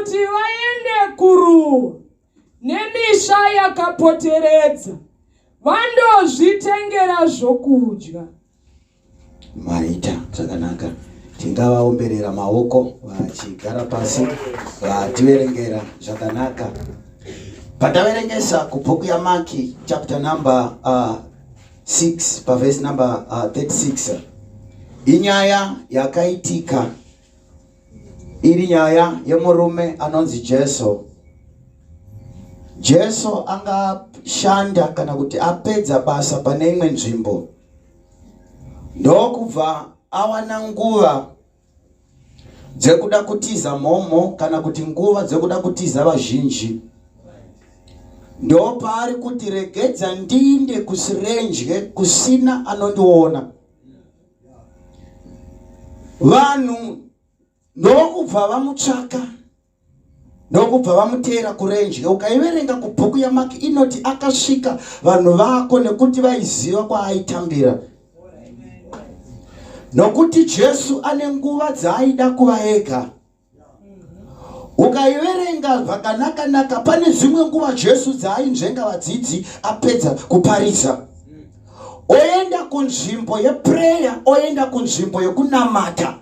kuti vaende kuruwa nemisha yakapoteredza vandozvitengera zvokudya. Maita zvakanaka. Tingavaomberera maoko vachigara pasi vativerengera zvakanaka. Pataverengesa kubhuku yaMaki chapter number 6 paverse number 36. Inyaya yakaitika iri nyaya yemurume anonzi Jesu. Jesu angashanda kana kuti apedza basa pane imwe nzvimbo, ndokubva awana nguva dzekuda kutiza mhomo kana kuti nguva dzekuda kutiza vazhinji. Ndopaari kuti regedza ndinde kusirenje kusina anondiona. Vanhu ndokubva vamutsvaka, ndokubva vamutera kurenje. Ukaiverenga kubhuku yaMaki inoti akasvika vanhu vako nekuti vaiziva kwaaitambira. Nokuti Jesu ane nguva dzaaida kuva ega. Ukaiverenga zvakanaka pane dzimwe nguva Jesu dzaainzvenga vadzidzi apedza kuparidza. Oenda kunzvimbo yeprayer, oenda kunzvimbo yekunamata.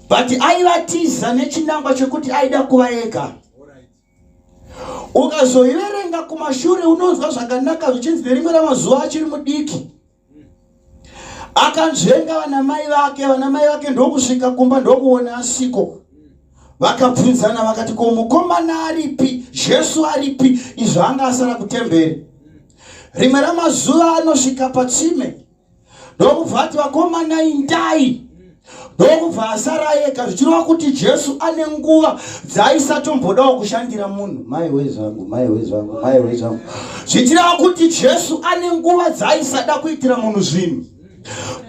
But aivatiza nechinangwa chekuti aida kuva ega. Ukazoiverenga kumashure unonzwa zvakanaka zvichinzi nerimwe ramazuva achiri mudiki akanzvenga vanamai vake ndokusvika kumba ndokuona asiko. Vakabvunzana vakati, ko mukomana aripi? Jesu aripi? Izvo anga asara kutemberi. Rimwe ramazuva anosvika patsime ndokubva ati vakomana indai, ndokubva asara ega, zvichireva kuti Jesu ane nguva dzaisatombodawo kushandira munhu. Mai wezvangu. Zvichireva kuti Jesu ane nguva dzaisada kuitira munhu zvinhu.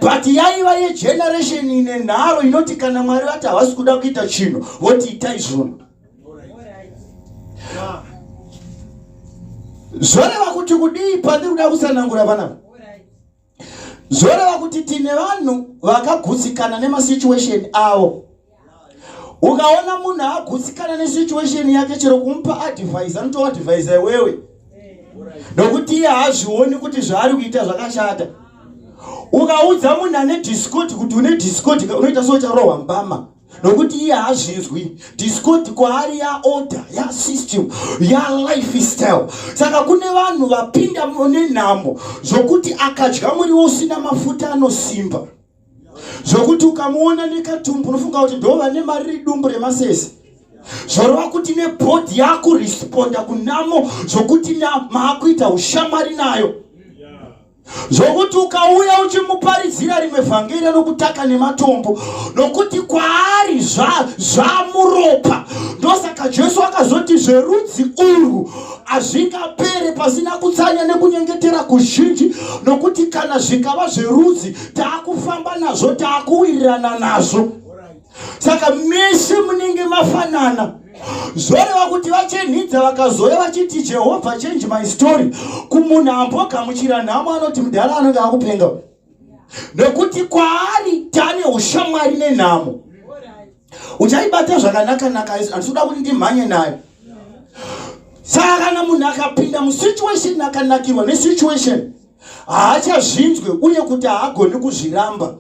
But yaiva yegeneration ine nharo inoti kana Mwari vati havasi kuda kuita chinhu voti itai zvona. Zvoreva kuti kudii pandiri kuda kusanangura vanhu. Zvoreva kuti tine vanhu vakagutsikana nemasituation avo. Ukaona munhu agutsikana nesituation yake, chero kumupa advice anotoadvisa iwewe, nokuti iye haazvioni kuti zvaari kuita zvakashata. Ukaudza munhu ane discord kuti une discord unoita socharohwa mbama, nokuti iye haazvinzwi. Discord kwaari yaorder, yasystem, yalifestyle. Saka kune vanhu vapinda nenhamo zvokuti akadya muriwo usina mafuta anosimba, zvokuti ukamuona nekatumbu unofunga kuti ndova nemari ridumbu remasese. Zvoreva kuti nebhodhi yakuresponda kunamo zvokuti maakuita ushamwari nayo. Zvokuti ukauya uchimuparidzira rimwe vhangeri nokutaka nematombo, nokuti kwaari zvamuropa. Ndosaka Jesu akazoti zverudzi urwu hazvingapere pasina kutsanya nekunyengetera kuzhinji, nokuti kana zvikava zverudzi taakufamba nazvo, taakuwirirana nazvo. Saka mese munenge mafanana. Zvoreva kuti vachenhidza vakazouya vachiti Jehovah change my story, kumunhu ambogamuchira nhamo anoti mudhara anenge akupenga, nekuti kwaari tane ushamwari nenhamo. Uchaibata zvakanaka handisuda kuti ndimhanye nayo. Saka kana munhu akapinda musituation akanakirwa nesituation haachazvinzwe uye kuti haagoni kuzviramba.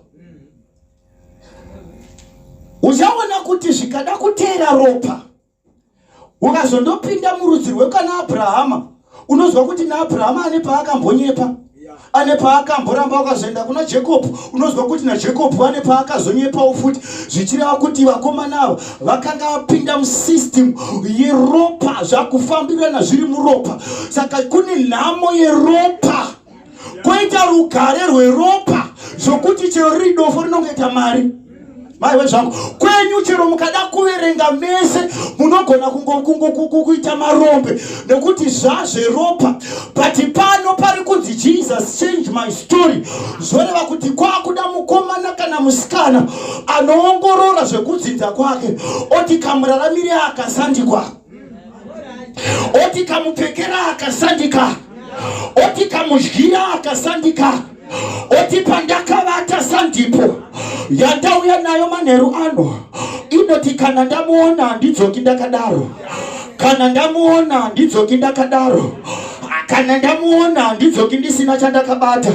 Uchaona kuti zvikada kuteera ropa, ukazondopinda murudzi rwekana Abrahama, unozwa kuti naAbrahama ane paakambonyepa, ane paakamboramba. Ukazoenda kuna Jacob, unozwa kuti naJacob ane paakazonyepawo futi. Zvichireva kuti vakomana ava vakanga vapinda musystem yeropa, zvakufambirana zviri muropa. Saka kune nhamo yeropa, koita rugare rweropa, zvokuti chero riri dofo rinongoita mari. Mai wezvangu, kwenyu chero mukada kuverenga mese munogona kuita marombe nekuti zvazveropa. But pano pari kunzi Jesus change my story. Zvoreva kuti kwakuda mukomana kana musikana anoongorora zvekudzinza kwake, oti kamuraramire akasandikwa, oti kamupfekera akasandika, oti kamudyira akasandika, oti pandakavata sandipo yandauya nayo manheru ano inoti kana ndamuona handidzoki ndakadaro, kana ndamuona handidzoki ndakadaro, kana ndamuona handidzoki ndisina chandakabata,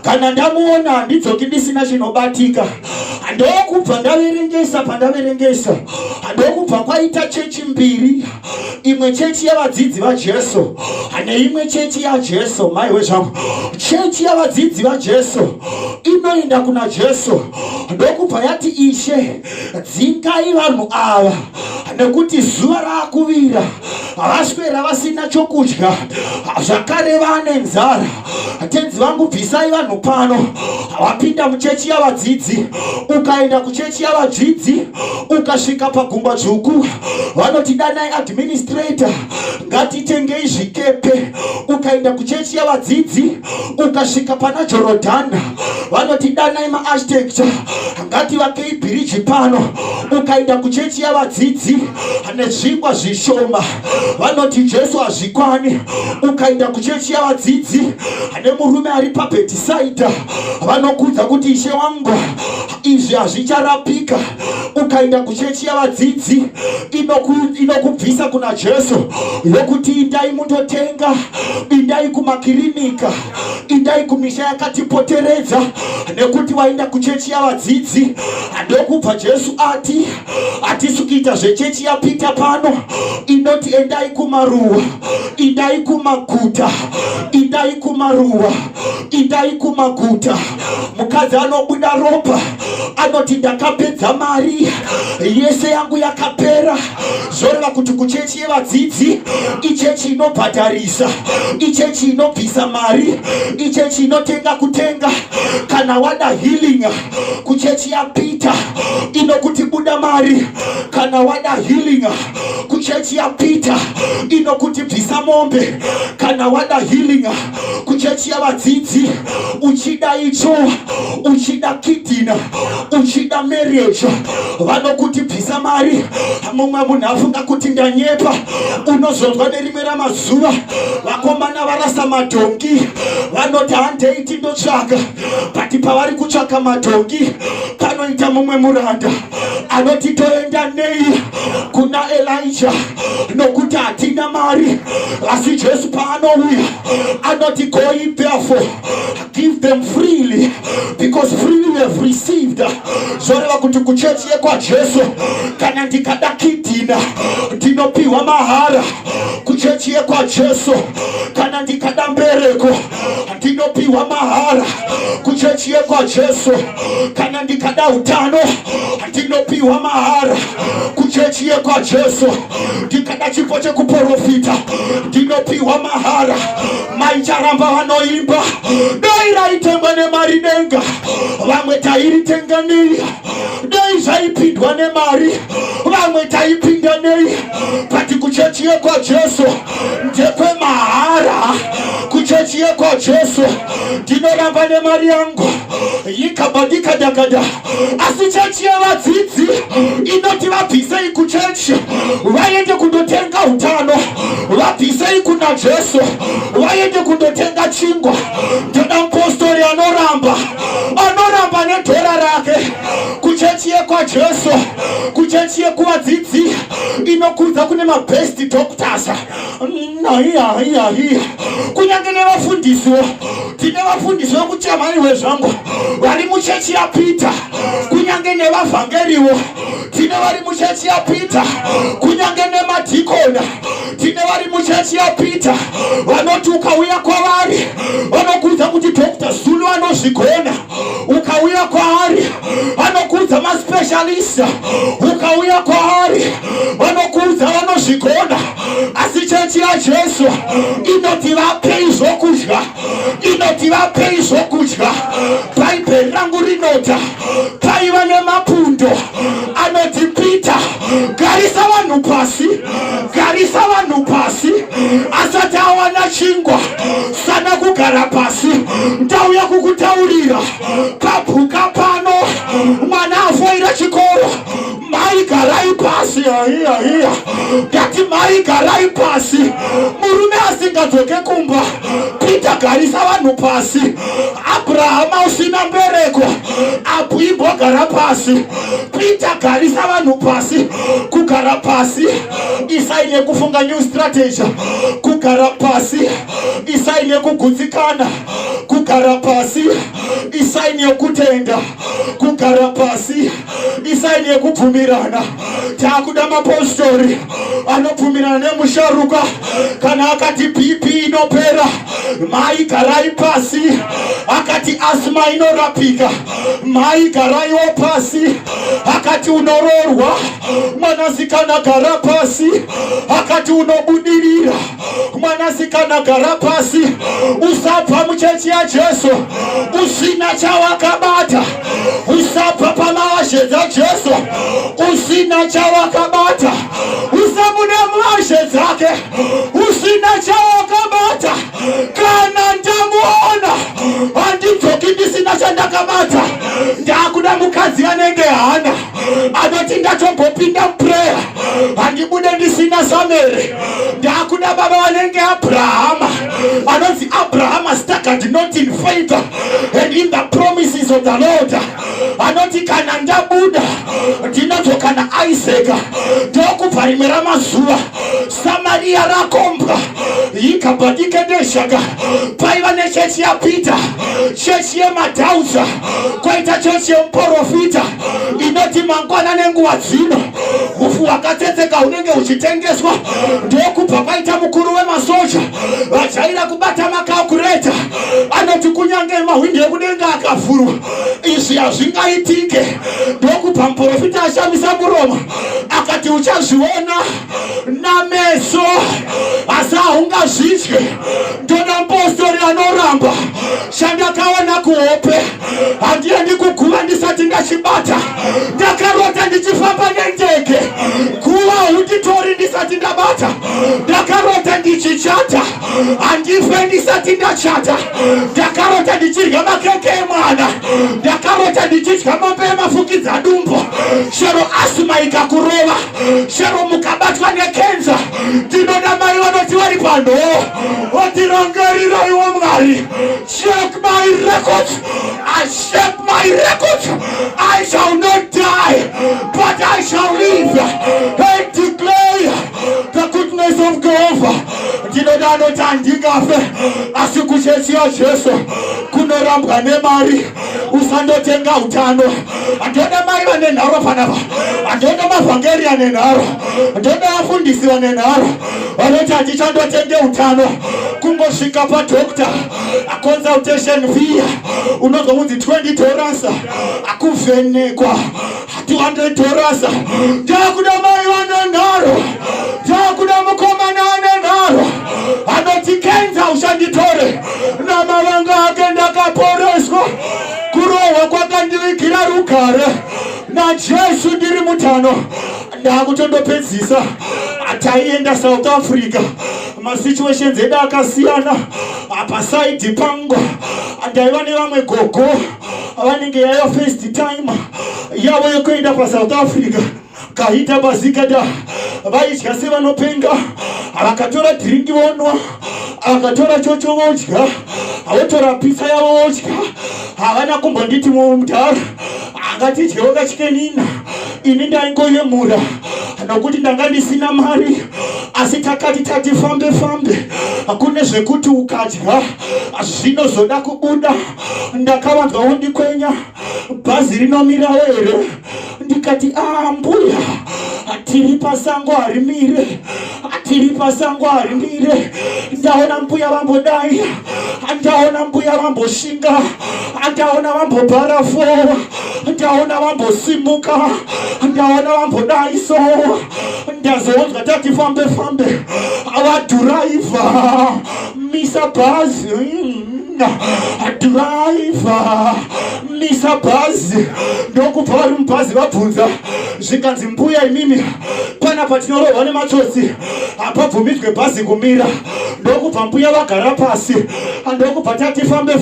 kana ndamuona handidzoki ndisina chinobatika. Ndokubva ndaverengesa pandaverengesa, ndokubva kwaita chechi mbiri, imwe chechi yavadzidzi vaJesu neimwe chechi yaJesu. Maiwe zvangu, chechi yavadzidzi vaJesu inoenda kuna Jesu. Ndokubva yati, Ishe dzingai vanhu ava nekuti zuva raakuvira, vaswera vasina chokudya, zvakare vane nzara. Tenzi vangu, bvisai vanhu pano. Wapinda muchechi yavadzidzi ukaenda kuchechi yavadzidzi ukasvika pagungwa dzvuku, vanoti danai administrator ngatitengei zvikepe. Ukaenda kuchechi yavadzidzi ukasvika pana Jorodhana, vanoti danai maarchitecture ngativakei bhiriji pano. Ukaenda kuchechi yavadzidzi nezvingwa zvishoma, vanoti Jesu hazvikwani. Ukaenda kuchechi yavadzidzi nemurume ari paBhetisaidha, vanokudza kuti Ishe wangu izvi hazvicharapika. Ukaenda kuchechi yavadzidzi inokubvisa kuna Jesu, yokuti indai mundotenga, indai kumakirinika, indai kumisha yakatipoteredza, nekuti waenda kuchechi yavadzidzi. Ndokubva Jesu ati hatisi kuita zvechechi yapita pano, inoti endai kumaruwa, indai kumaguta, indai kumaruwa, indai kumaguta. Mukadzi anobuda ropa anoti ndakapedza mari yese yangu yakapera. Zvoreva kuti kuchechi yevadzidzi ichechi inobhadharisa, ichechi inobvisa mari, ichechi inotenga kutenga. Kana wada healing kuchechi yapita inokuti buda mari. Kana wada healing kuchechi yapita inokuti bvisa mombe. Kana wada healing kuchechi yavadzidzi, uchida icho, uchida kidina, uchida marriage, vanokuti bvisa mari. Mumwe munhu afunga kuti ndanyepa, unozonzwa nerimwe ramazuva vakomana varasa madhongi, vanoti handei tindotsvaka. But pavari kutsvaka madhongi panoita mumwe muranda anoti toenda nei kuna Elijah nokuti hatina mari. Asi Jesu paanouya anoti go ye therefore give them freely because freely we have received. Zvoreva kuti kuchechi yekwaJesu kana ndikada kidhina ndinopiwa mahara. Kuchechi yekwaJesu kana ndikada mbereko ndinopiwa mahara. Kuchechi yekwaJesu kana ndikada utano ndinopiwa mahara. Kuchechi yekwaJesu ndikada chipo chekuprofita ndinopiwa mahara. Maicharamba vanoimba dai raitengwa nemari denga, vamwe tairitenga nei. Dai zvaipindwa nemari, vamwe taipinda nei. But kuchechi yekwaJesu ndekwe mahara. Kuchechi yekwaJesu ndinoramba nemari yangu ikabadikadagada. Asi chechi yevadzidzi inoti vabvisei kuchechi vaende kundotenga utano, vabvisei kuna Jesu vaende kundotenga chingwa. Ndoda mupostori anoramba nedhora rake. Kuchechi yekwaJesu, kuchechi yekuvadzidzi inokudza kune mabest doctors. Kunyange nevafundisiwo, tine vafundisi vekuti amaiwe zvangu vari muchechi yapita. Kunyange nevavhangeriwo tine vari muchechi yapita. Kunyange nemadhikona tine vari muchechi yapita. Vanoti ukauya kwavari vanokudza kuti Dr. Zulu anozvigona. Ukauya kwaari vanokudza maspecialist. Ukauya kwaari vanokudza vanozvigona. Asi chechi yaJesu inoti vapei zvokudya, inoti vapei zvokudya. Bhaibheri rangu rinota paiva nemapundo anoti Pita garisa vanhu pasi, garisa vanhu pasi. Asati awana chingwa sana kugara pasi, ndauya kukutaurira kabhuka pano. Mwana afoira chikoro, mai garai pasi. Ndati mai garai pasi. Murume asingadzoke kumba, Pita garisa vanhu pasi. Abrahama usina mbereko, imbogara pasi. Peter garisa vanhu pasi, kugara pasi. Isaine kufunga new strategy, kugara pasi. Isaine kugutsikana, kugara pasi. Isaine kutenda, kugara pasi. Isaine kubvumirana. Takuda mapostori anobvumirana nemusharuka kana akati BP inopera, mai garai pasi. Akati asma inorapika, mai garaiwo pasi. Akati unororwa, mwanasikana gara pasi. Akati unobudirira, mwanasikana gara pasi. Usabva muchechi ya Jesu usina chawakabata. Usabva pamawashe za Jesu usina chawakabata. Usabune mwashe zake usina chawakabata. Kana ndamuona andidzoki ndisina chandakabata. Ndakuda mukadzi anenge hana anoti ndatombopinda mupreya handibude ndisina samere. Ndakuda baba vanenge Abrahama anonzi Abrahama staggered not in faith and in the promises of the Lord. Anoti kana ndabuda ndinodzoka naIsaac ndokubvarimira mazuva. Samaria rakombwa ikabhadike ndeshaka. Paiva nechechi yaPeter, chechi yemadhauza, kwaita chechi yemuprofita inoti mangwana nenguva dzino ufu hwakatsetseka hunenge huchitengeswa. Ndokubva paita mukuru wemasoja vajaira kubata makalkureta anoti kunyange mahwindo ekudenga akavhurwa izvi hazvingaitike. Ndokubva muprofita ashamisa muromo akati uchazviona nameso asi haungazvidye. Ndoda mupostori anoramba chandakaona kuhope handiendi kuguva ndisati ndachibata. Ndakarota ndichifamba nendege, guva hunditori ndisati ndabata. Ndakarota ndichichata, handife ndisati ndachata. Ndakarota ndichidya makeke emwana. Ndakarota ndichidya mombe yemafukidza dumbo. Chero asima ikakurova, chero mukabatwa nekenza, ndinoda mai vanoti vari pano otirongerira iwo Mwari. Check my records. I check my records. I shall not die, but I shall live and declare the goodness of God. Ndinoda anoti handingafe asi kuchechi yaJesu kunorambwa nemari. Usandotenga utano. Ndoda mai vane nharo panapa, ndoda mavhangeri ane nharo, ndoda vafundisi vane nharo vanoti handichandotenge utano. Kungosvika padokta consultation fee unonzwa kunzi $20, akuvhenekwa $200. Ndakuda mai vane nharo, ndakuda mukomana ane nharo anoti kenza ushanditore namavanga ake ndakaporeswa. Kurohwa kwakandivigira rugare naJesu ndiri mutano. Ndakutondopedzisa ataienda South Africa, masituations edu akasiyana. Pasaidi pangu ndaiva nevamwe gogo vanenge yaiva first time yavo yekuenda paSouth Africa. Kaita bazikada vaidya sevanopenga, vakatora dringi vonwa, vakatora chocho vodya, votora pizza yavo vodya. Havana kumbonditi mudhara angatidyewo kachikenina. Ini ndaingoyemura nokuti ndanga ndisina mari, asi takati tati fambe kune zvekuti ukadya zvinozoda kubuda. Ndakavanzwawo ndikwenya bhazi rinomirawo here. Ndikati mbuya tiri pasango harimire, tiri pasango harimire. Ndaona mbuya vambodai, ndaona mbuya vamboshinga, ndaona vambobharafowa, ndaona vambosimuka, ndaona vambodaiso. Ndazonzwa tati fambe avadhuraiva misa bhazi, dhuraiva misa bhazi. Ndokubva vari mubhazi vabvunza zvikanzi mbuya imimi pana patinororwa nematsotsi hapabvumidzwe bhazi kumira. Ndokubva mbuya vagara pasi. Ndokubva tati fambe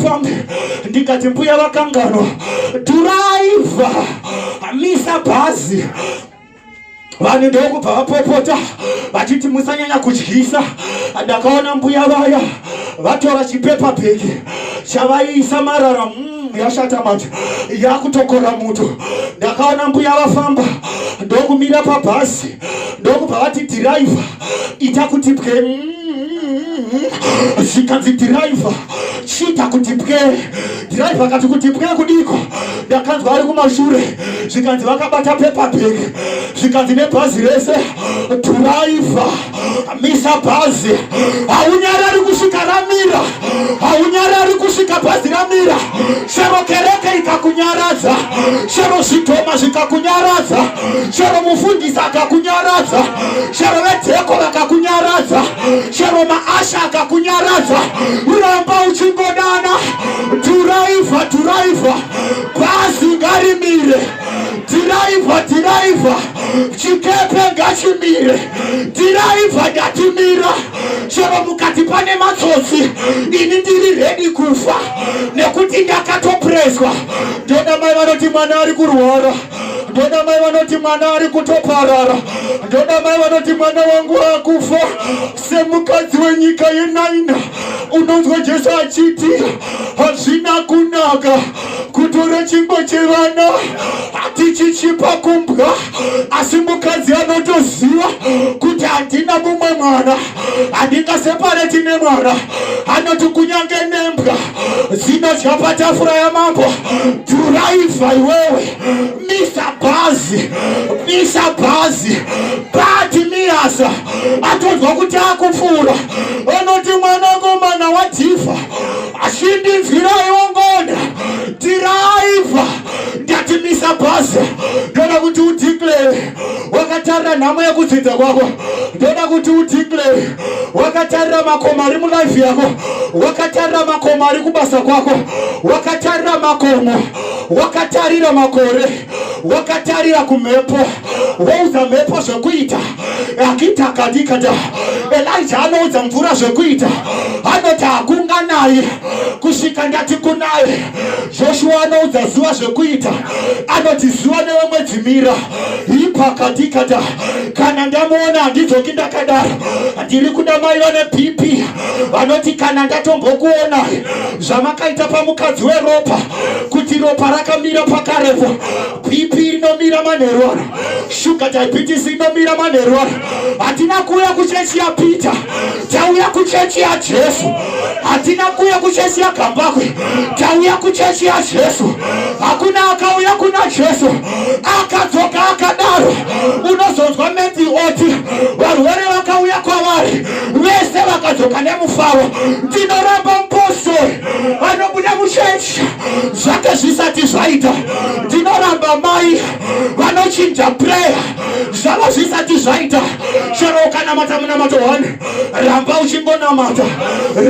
ndikati mbuya vakanganwa dhuraiva misa bhazi. vanhu ndokubva vapopota vachiti musanyanya kudyisa. Ndakaona mbuya vaya vatora chipepa bhegi chavaiisa marara yashata manje yakutokora muto. Ndakaona mbuya vafamba ndokumira pabhazi ndokubva vati dhiraivha ita kuti pwe zvikanzi dhiraivha chiita kuti pwe. Dhiraivha akati kuti pwe kudiko. Ndakanzwa ari kumashure zvikanzi vakabata pepa bhegi zvikanzi nebhazi rese dhiraivha misa bhazi. Haunyarari kusvika ramira, haunyarari kusvika bhazi ramira. Chero kereke ikakunyaradza, chero zvitoma zvikakunyaradza, chero mufundisi akakunyaradza, chero vedheko vakakunyaradza, chero maasha akakunyaradza, uramba uchingodana dhiraivha dhiraivha bhazi ngarimire. Dhiraivha dhiraivha chikepe ngachimire. Dhiraivha ndatimira. Chero mukati pane matsotsi ini ndiri redi kufa nekuti ndakatopreswa. Ndoda mai vanoti mwana ari kurwara, ndoda mai vanoti mwana ari kutoparara, ndoda mai vanoti mwana wangu akufa. Semukadzi wenyika yenaina unonzwa Jesu achiti hazvina kunaka kutora chingwa chevana hatichichipa kumbwa. Asi mukadzi anotoziva kuti handina mumwe mwana, handingasepareti nemwana, anoti kunyange nembwa dzinodya patafura yamambo. Dhiraivha iwewe misa bhazi, misa bhazi. Bhatimiyasa atonzwa kuti akupfuura anoti mwanakomana wadhivha ashindinzwiraiwo ngonda. Dhiraivha ndati misa bhazi. Ndoda kuti udeclare wakatarira nhamo yekudzidza kwako. Ndoda kuti udeclare wakatarira makomo ari mulife yako, wakatarira makomo ari kubasa kwako, wakatarira makomo, wakatarira makore, wakatarira kumhepo, wouza mhepo zvekuita akita kadikada. Elijah anoudza mvura zvekuita, anoti hakunganayi kusvika ndati kunaye. Joshua anoudza zuva zvekuita, anoti zuva nevemwedzi mira ipakadikada. Kana ndamuona handidzoki ndakadaro. Ndiri kuda mai vane BP vanoti kana ndatombokuona zvamakaita pamukadzi weropa kuti ropa rakamira pakarepo, BP rinomira manheru ano, sugar diabetes inomira manheru ano. Hatina kuuya kuchechi yaPeter, tauya kuchechi yaJesu. Hatina kuuya kuchechi yaGambakwe, tauya kuchechi yaJesu. Hakuna akauya kuna Jesu akadzoka akadaro. Unozonzwa Matthew oti varwere vakauya kwavari vese vakadzoka nemufaro. Ndinoramba mupostori vanobuda muchechi zvake zvisati zvaita. Ndinoramba mai vanochinja prayer zvavo zvisati zvaita. Chero ukanamata munamato 1 ramba uchingonamata,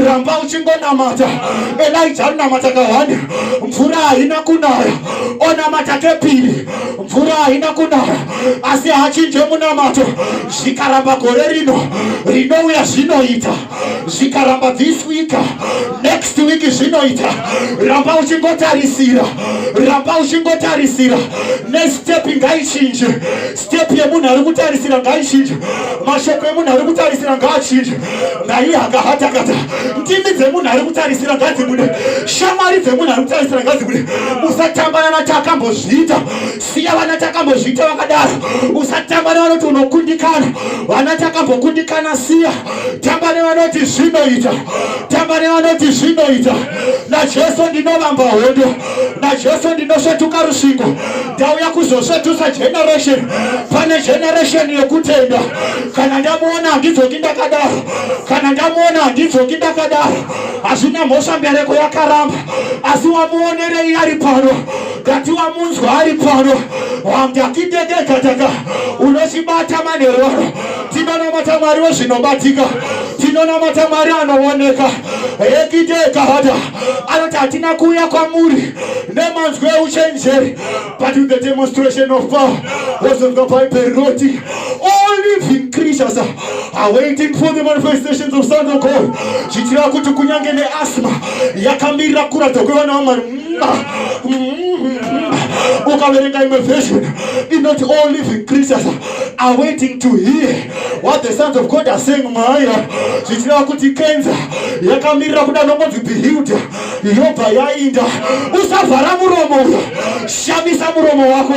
ramba uchingonamata. Elijah anamata ka1 mvura haina kunaya, onamata kepiri mvura haina kunaya. Asi hachinje munamato zvikaramba gore rino rinouya zvinoita, zvikaramba this week next week zvinoita. Ramba uchingotarisira, ramba uchingotarisira. Nestep ngaichinje, step yemunhu ari kutarisira ngaichinje, mashoko emunhu ari kutarisira ngaachinje. Ngaihakahatakata ndimi dzemunhu ari kutarisira ngadzibude, shamwari dzemunhu ari kutarisira ngadzibude. Usatambana natakambozviita, siya vana takambozviita vakadaro. Usatambana vanoti unokundikana, vana takambokundikana siya. Tamba nevanoti zvinoita, tamba nevanoti zvinoita. NaJesu ndinovamba hondo, naJesu ndinosvetuka rusvingo. Ndauya kuzosvetusa generation, pane generation yekutenda. Kana ndamuona handidzoki ndakadaro, kana ndamuona handidzoki ndakadaro. Hazvina mhosva mbereko yakaramba, asi wamuonerei ari pano, ngati wamunzwa ari pano, wamdakidegekataka unochibata manheru ano. Tinonamata Mwari wezvinobatika, tinonamata Mwari anooneka. Ekidekahata anoti hatina kuuya kwamuri nemanzwi euchenjeri, but with the demonstration of power. Wozonzwa paiperiroti all living creatures are waiting for the manifestations of sons of God. Zvichireva kuti kunyange neasma yakamirira kuradza kwevana vaMwari. Ukaverenga imwe version inoti all living creatures are waiting to hear what the sons of God are saying. Maya zvichireva kuti kenza yakamirira kuda nongonzi be healed yobva yainda. Usavhara muromo uyo, shamisa muromo wako,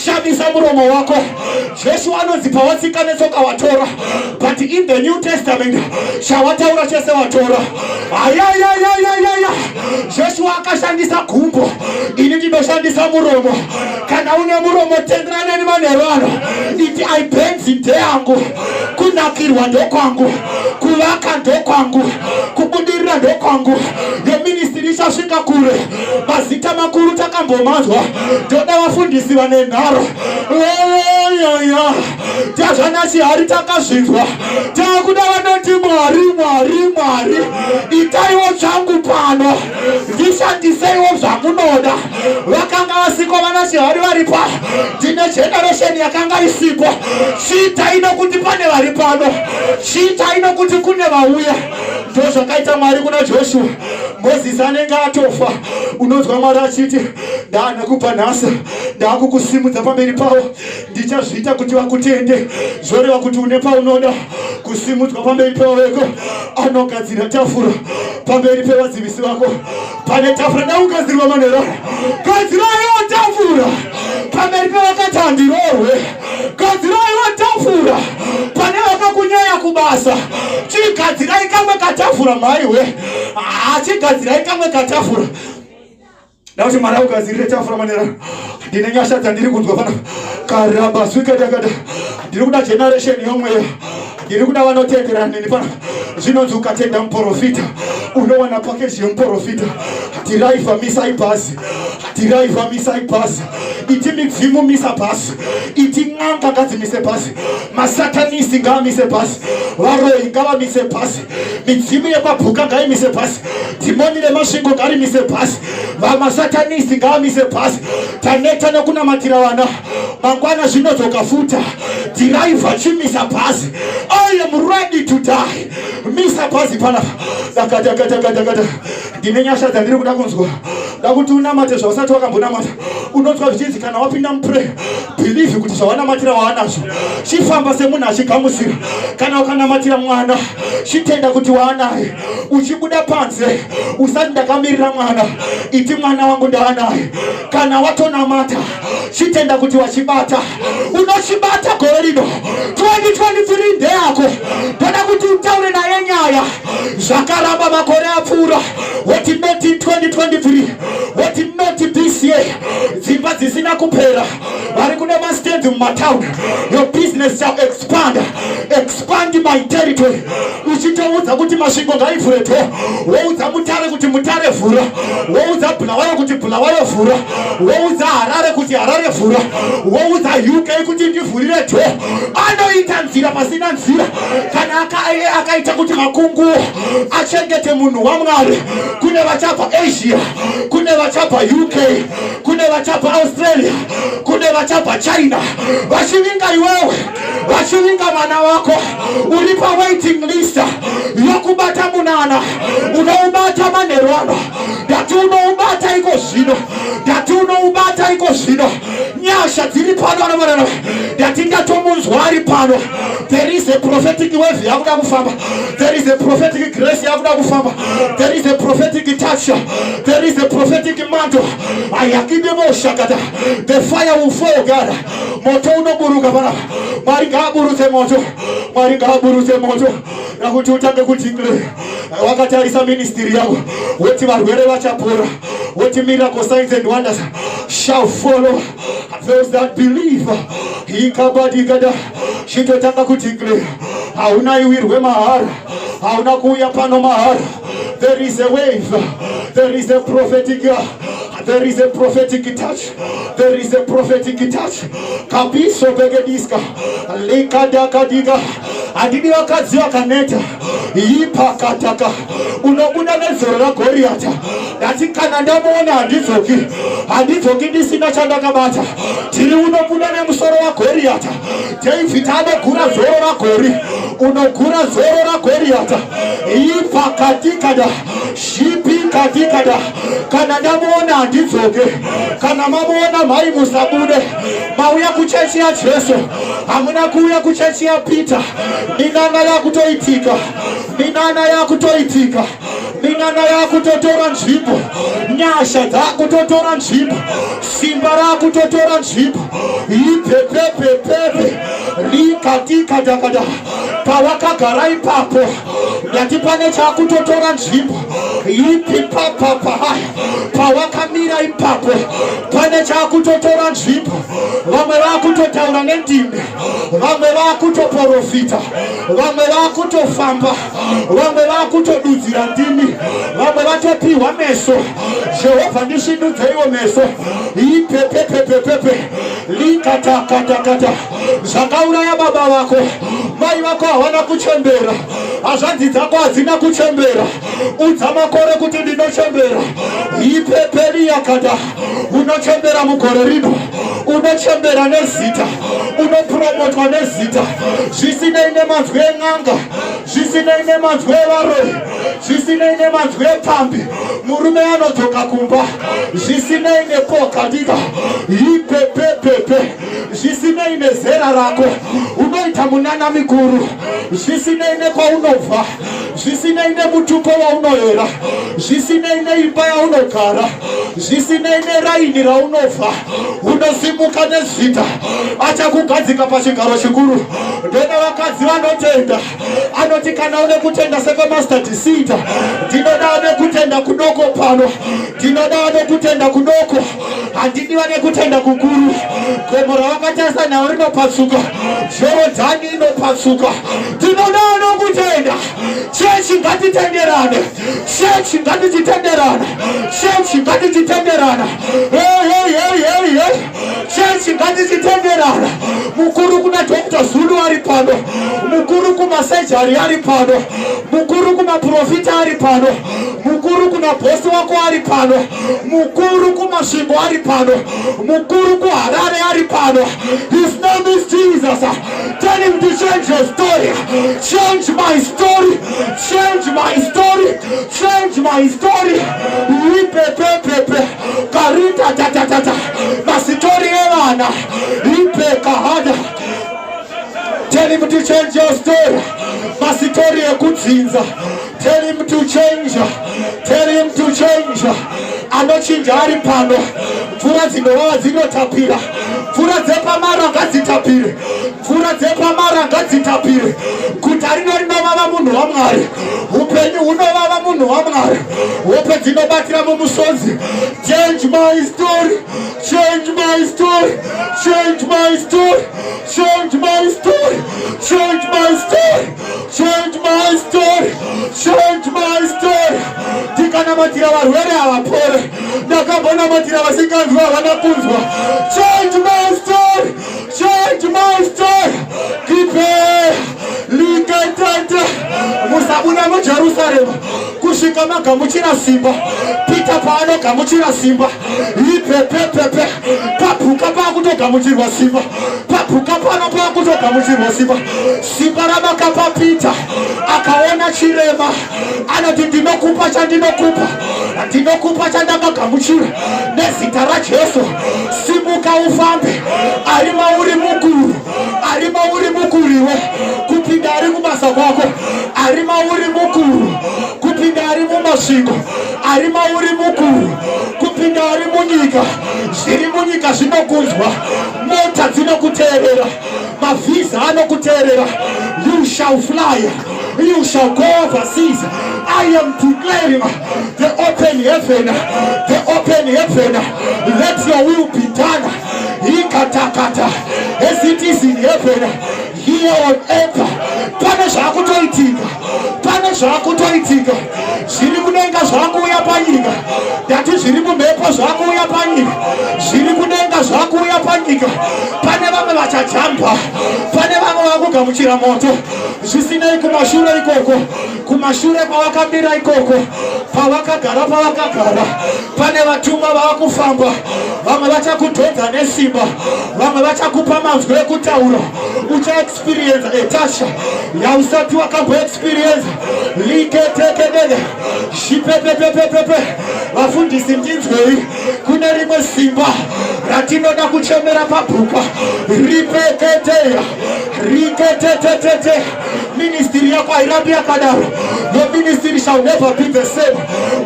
shamisa muromo wako. Jesu anonzi pawatsika netsoka watora, but in the New Testament chawataura chese watora. Ayayayayayaya, Jesu akashandisa gumbo, ini ndinoshandisa muromo. Kana une muromo tenderane nemanherano, iti I bend nzinde yangu, kunakirwa ndokwangu, kuvaka ndokwangu, kubudirira ndokwangu. Your ministry ichasvika kure, mazita makuru takambomanzwa, ndoda vafundisi vane nharo. Tazvana chihari takazvinzwa, takuda vanoti Mwari, Mwari, Mwari, itaiwo zvangu pano, ndishandiseiwo zvamunoda. Vakanga vasikwa vana chihari varipa, tine generation yakanga isipo. Chiita inokuti pane vari pano, chiita inokuti kune vauya. Ndozvakaita Mwari kuna Joshua. Moses anenge atofa, unonzwa Mwari achiti ndakupa nhasi, ndakukusimudza pamberi pavo, ndichazviita kuti vakutende. Zvoreva kuti une paunoda kusimudzwa pamberi pavo veko. Anogadzira tafura pamberi pevadzivisi vako. Pane tafura ndaugadzirwa manherano, gadziraiwo tafura pamberi pevakati handirorwe. Gadziraiwo tafura pane vakakunyaya kubasa. Chigadzirai kamwe katafura maiwe, chigadzirai kamwe katafura. Ndauti Mwari augadzirire tafura manherano. Ndine nyasha dzandiri kunzwa pana karamba swikadakada. Ndiri kuda generation yomweyo, ndiri kuda vanotenderana neni pana. Zvinonzi ukatenda muprofita unowana package yemuprofita. Hatiraiva misa ibhazi, hatiraiva misa ibhazi. Iti midzimu misa bhazi, iti n'anga ngadzimise bhazi, masatanisi ngaamise bhazi, varoyi ngavamise bhazi, midzimu yemabhuka ngaimise bhazi, dhimoni remasvingo ngarimise bhazi, vamasatanisi ngaamise bhazi. Taneta nekunamatira vana, mangwana zvinodzoka futa. Dhiraiva chimisa bhazi. I am ready to die. Misa bhazi panapa. Dakata. Ndine nyasha dzandiri kuda kunzwa. Ndakuti unamate zvausati wakambonamata. Unonzwa zvichinzi kana wapinda muprayer, believe kuti zvawanamatira waanazvo. Chifamba semunhu achigamusira. Kana ukanamatira mwana, chitenda kuti waanaye. Uchibuda panze, usati ndakamirira mwana, iti mwana wangu ndaanaye. Kana watonamata, chitenda kuti wachibata. Unochibata gore rino. 2023 ndeyako. Ndoda kuti utaure naye nyaya. Zvakaramba makore apfuura. What it meant in 2023, what it meant this year. Dzimba dzisina kupera, vari kune mastand mumatown. Your business shall expand. Expand my territory. Uchitoudza kuti masvingo ngaivhure dho, woudza Mutare kuti Mutare vhura, woudza Bulawayo kuti Bulawayo vhura, woudza Harare kuti Harare vhura, woudza UK kuti ndivhurire dho. Anoita nzira pasina nzira. Kana akaita kuti makungu achengete munhu waMwari. Kune vachabva Asia, kune vachabva UK, kune vachabva Australia, kune vachabva China. Vachivinga iwewe, vachivinga mwana wako. Uri pa waiting list yokubata munana, unoubata manherano. Ndati unoubata iko zvino, ndati unoubata iko zvino. Nyasha dziri pano anomarana, ndati ndatomunzwa ari pano. There is a prophetic wave yakuda kufamba, there is a prophetic grace yakuda kufamba, there is a prophetic touch, there is a prophetic mantle. Ayakidemo shakata, the fire will fall, God. Moto unoburuka pana, Mwari ngaaburutse moto, Mwari ngaaburutse moto. Nakuti utange kutingire, wakatarisa ministry yako, woti varwere vachapora, woti miracle signs and wonders shall follow those that believe. Ikabadikada, chitotanga kutingire, hauna iwirwe mahara, hauna kuuya pano mahara. There is a wave, there is a prophetic, there is a prophetic touch, there is a prophetic touch. Kabiso begediska, likadakadiga, adini wakadzi wakaneta, ipakataka, unobuda nezoro raGoriata. Ndati kana ndamuona handidzoki ndisina chandakabata. Tiri unobuda nemusoro waGoriata. David anogura zoro raGori, unogura zoro raGoriata. Ipakatikada, shipika katikada kana ndamuona handidzoke kana mamuona mai musabude mauya kuchechi yaJesu hamuna kuuya kuchechi yaPeter minana yakutoitika minana yakutoitika minana yakutotora nzvimbo nyasha dzakutotora nzvimbo simba rakutotora nzvimbo ipepepepepe likatikadakada pawakagara ipapo ndati pane chakutotora nzvimbo ipipapapa pawakamira ipapo pane chakutotora nzvimbo vamwe vakutotaura nendimi vamwe vakutoprofita vamwe vakutofamba vamwe vakutodudzira ndimi vamwe vatopiwa meso Jehovha ndishinudzeiwo meso ipepepepepepe likatakata zvakauraya baba vako mai vako havana kuchembera hazvanzi dzako hadzina kuchembera udza makore kuti ndinochembera ipeperi yakada unochembera mugore rino unochembera nezita unopromotwa nezita zvisinei nemanzwi en'anga zvisinei nemanzwi evaroyi zvisinei nemanzwi epambi murume anodzoka kumba zvisinei nepokadika ipepepepe zvisinei nezera rako unoita munana mikuru zvisinei nekwaunobva zvisinei nemutupo waunoyera zvisinei neimba yaunogara zvisinei neraini raunobva unosimuka nezita achakugadzika pachigaro chikuru ndona vakadzi vanotenda anoti kana une kutenda sekwemaster disita ndinoda ane kutenda kudoko pano ndinoda ane kutenda kudoko handidi vane kutenda kukuru gomo ravakatarisa nawo rinopatsuka jorodhani inopatsuka ndinoda ane kutenda chechi ngatitenderane chechi ngatichitenderana chechi ngatichitenderana chechi ngatichitenderana mukuru kuna Dr. Zulu ari pano mukuru kumasejari ari pano mukuru kumaprofita ari pano mukuru kuna bosi wako ari pano mukuru kumasvingo ari pano mukuru kuHarare ari pano. His name is Jesus. Tell him to change your story. Change my story. Change my story. Change my story. Ipepepepe karita tatatata masitori evana ipe kahada. Tell him to change your story. Masitori ekudzinza. Tell him to change. Tell him to change. Anochinja ari pano. Mvura dzinovava dzinotapira. Mvura dzepamara ngadzitapire. Mvura dzepamara ngadzitapire. Guta rino rinovava munhu waMwari. Upenyu hunovava munhu waMwari. Hope dzinobatira mumusodzi. Change my story. Change my story. Change my story. Change my story. Change my story. Change my story. Change my story. Tikanamatira varwere havapore. Ndakabonamatira vasinganzwa havana kunzwa. Change my story. Change my story. Kipe likatata musabuda muJerusalema kusvika magamuchira simba. Peter paanogamuchira simba ipepepepe papuka pakutogamuchirwa simba papuka pano pakutogamuchirwa simba. Simba ramakapa Peter akaona chirema anoti ndinokupa chandinokupa ndinokupa chandakagamuchira nezita raJesu. Simuka ufambe. Ari mauri mukuru. Ari mauri mukuriwe kupinda ari kumasa kwako. Ari mauri mukuru kupinda ari mumasvingo. Ari mauri mukuru kupinda ari munyika. Zviri munyika zvinokunzwa. Mota dzinokuteerera. Mavhiza anokuteerera. You shall fly. You shall go overseas. I am declaring the open heaven. The open heaven. Let your will be done. Ikatakata. As it is in heaven. Here on earth. Pane zvakutoitika. Pane zvakutoitika. Zviri kudenga zvakuuya panyika. Ndati zviri kumhepo zvakuuya panyika. Zviri kudenga zvakuuya panyika. Pane vamwe vachajamba. Pane vamwe vakugamuchira moto. zvisinei kumashure ikoko, kumashure kwavakamira ikoko, pavakagara pane vatumwa vavakufamba, vamwe vachakudhodza nesimba, vamwe vachakupa manzwi ekutaura, uchaexperience etasha yausati wakamboexperience. Liketekedede zvipepepepepepe. Vafundisi ndinzwei, kune rimwe simba ratinoda kuchemera pabhuka, ripeketeya riketetetete. Ministry yako hairambi yakadaro. Your ministry shall never be the same.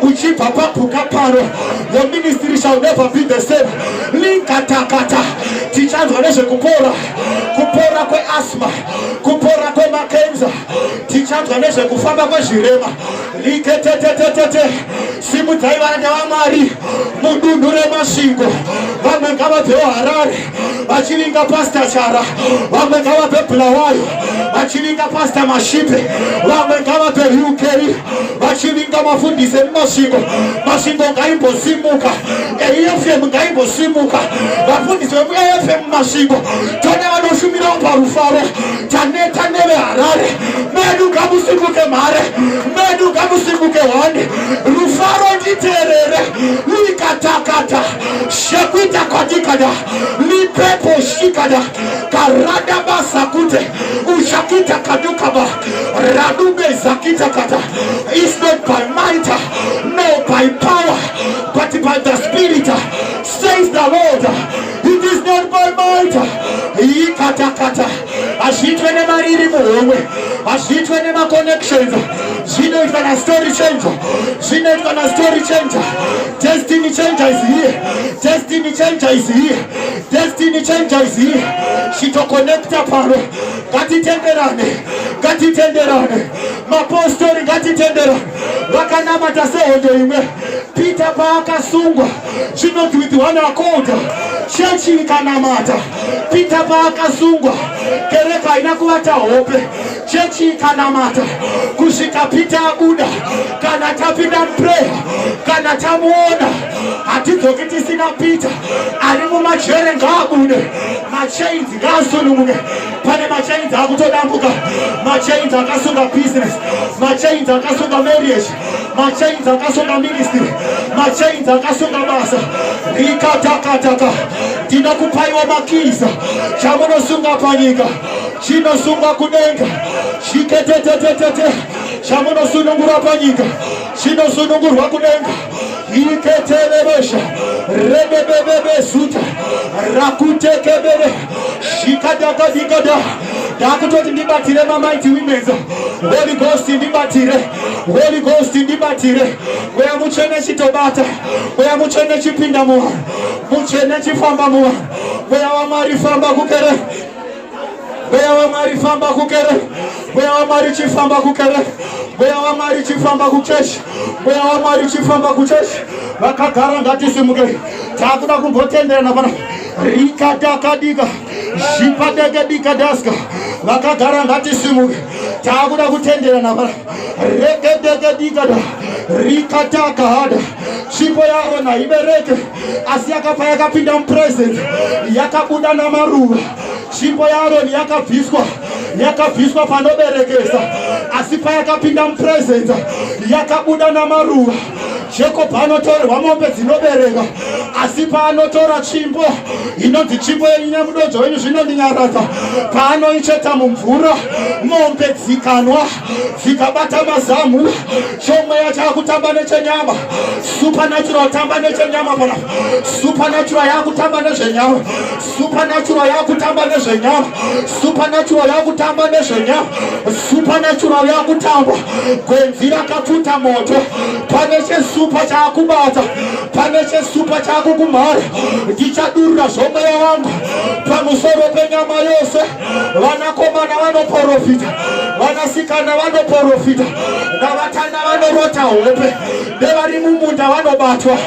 Uchibva pabhuka paro, your ministry shall never be the same. Linkatakata. Tichanzwa nezvekupora, kupora kweasma, kupora kwemakenza, tichanzwa nezvekufamba kwezvirema. Liketetetetete. Simudzai vana vaMwari mudunhu remasvingo. Vamwe ngavabve Harare vachivinga Pastor Chara, vamwe ngavabve Bulawayo vachivinga Pastor Mashipe, vamwe ngavabve UK vachivinga mafundisi emumasvingo. Masvingo ngaimbosimuka, AFM ngaimbosimuka, vafundisi vemuAFM masvingo. Tone vanoshumirawo parufaro, taneta neveHarare. Medu ngamusimuke mhare, medu ngamusimuke hwani. Rufaro nditerere, likatakata shekuita kwatikada, lipepo shikada, karada basakute, ushakita kadukaba, radume zakita kata. It's not by might, no by power, but by the Spirit, says the Lord. It is not by might. Ikatakata. Ashitwe ne mariri muhomwe, ashitwe ne connections. Zvinoitwa na story changer, zvinoitwa na story changer. Destiny changer is here, destiny changer is here, destiny changer is here. Chitoconnecta paro, ngatitenderane, ngatitenderane. Mapostori ngatitenderane, vakanamata sehondo imwe. Peter paakasungwa, zvinoti with one accord, chechi ikanamata. Peter paakasungwa, kereka haina kuvata hope, chechi ikanamata. Kusvika Peter abuda, kana tapinda muprayer, kana tamuona, hatidzoki tisina Peter. Ari mumajere ngaabude, machains ngaasununguke. Pane machains akutodambuka, machains akasunga business, machains akasunga marriage, machains akasunga ministry, machains akasunga basa. Rikatakataka. Tinakupaiwa makiza, chamunosunga panyika, chinosunga kudenga. Shiketetetetete. Chamunosunungura panyika, chinosunungurwa kudenga. Iketelebesha, rebebebebe suta, rakutekebere, shikadakadikada. Dakutoti ndibatire mamighty women. Holy Ghost ndibatire, Holy Ghost ndibatire. Weya muchene chitobata, weya muchene chipinda muwa, muchene chifamba muwa. Weya waMwari famba kukere, weya waMwari famba kukere, weya waMwari chifamba kukere, weya waMwari chifamba kucheshi, weya waMwari chifamba kucheshi. Vakagara ngatisimuke, takuda kumbotenderana pana. Rikadakadika, zvipadekadikadaska. Vakagara ngatisimuke, takuda kutenderana pana. Rekedekadikada, rikatakahada. Chipo yaona ibereke, asi yakapa yakapinda mupresence, yakabuda namaruva. Chipo yaRoni yakabviswa panoberekesa, asi payakapinda mupresence, yakabuda namaruva. Jacob anotorerwa mombe dzinobereka, asi paanotora tsvimbo inonzi tsvimbo yenyamudodzi wenyu zvinondinyaradza. Paanoicheta mumvura, mombe dzikanwa, dzikabata mazamu. Chomweya chaakutamba nechenyama, supernatural kutamba nechenyama pana. Supernatural yakutamba nezvenyama, supernatural yakutamba nezvenyama, supernatural yakutamba nezvenyama, supernatural yakutamba. Gwenzi rakapfuta moto, pane chesupa chaakubata, pane chesupa chaakukumhara. Ndichadurura zvomweya wangu pamusoro penyama yose. Vanakomana vanoprofita, vanasikana vanoprofita, navatana vanorota hope, nevari mumunda vanobatwa.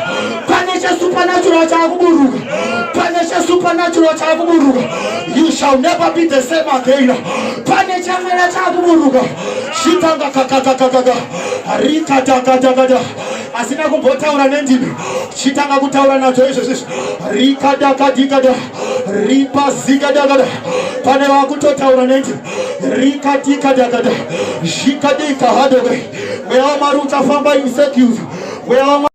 Pane chesupernatural chaakuburuka, pane chesupernatural chaakuburuka. You shall never be the same again. Pane chamwena chaakuburuka. Shitanga kakakakaka, rikatakakaka. asina kumbotaura nendimi chitanga kutaura nadzo izvozvo rikadakadikada ripazikadakada pane vakutotaura nendimi rikadikadakada zvikadika hadowe mweya waMwari uchafamba insecure mweya